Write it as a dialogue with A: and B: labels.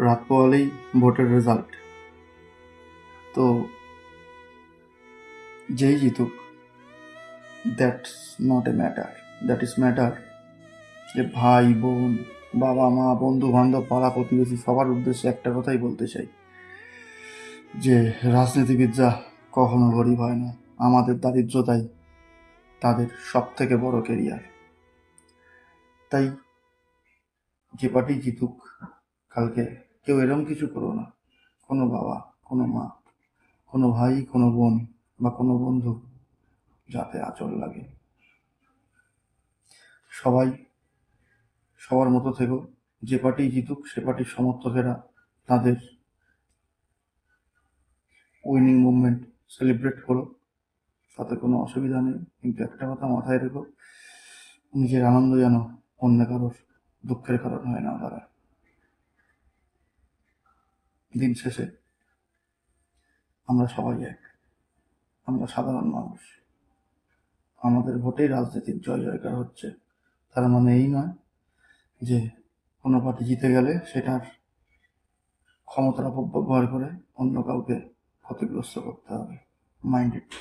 A: রাত পোয়ালেই ভোটের রেজাল্ট। তো যেই জিতুক, that's not a matter. That is matter যে ভাই বোন, বাবা মা, বন্ধু বান্ধব, পাড়া প্রতিবেশী সবার উদ্দেশ্যে একটা কথাই বলতে চাই যে রাজনীতিবিদরা কখনো গরিব হয় না। আমাদের দারিদ্রতাই তাদের সব থেকে বড় কেরিয়ার। তাই যে পার্টি জিতুক, কালকে কেউ এরম কিছু করো না, কোনো বাবা, কোনো মা, কোনো ভাই, কোনো বোন বা কোনো বন্ধু যাতে আঁচল লাগে। সবাই সবার মতো থেকো। যে পার্টি জিতুক সে পার্টির সমর্থকেরা তাদের উইনিং মুভমেন্ট সেলিব্রেট করো, তাতে কোনো অসুবিধা নেই। কিন্তু একটা কথা মাথায় রেখো, নিজের আনন্দ যেন অন্য কারোর দুঃখের কারণ হয় না দাঁড়ায়। দিন শেষে আমরা সবাই এক, আমরা সাধারণ মানুষ। আমাদের ভোটেই রাজনীতির জয় জয়কার হচ্ছে। তার মানে এই নয় যে কোনো পার্টি জিতে গেলে সেটার ক্ষমতার অপব্যবহার করে অন্য কাউকে ক্ষতিগ্রস্ত করতে হবে। Mind it.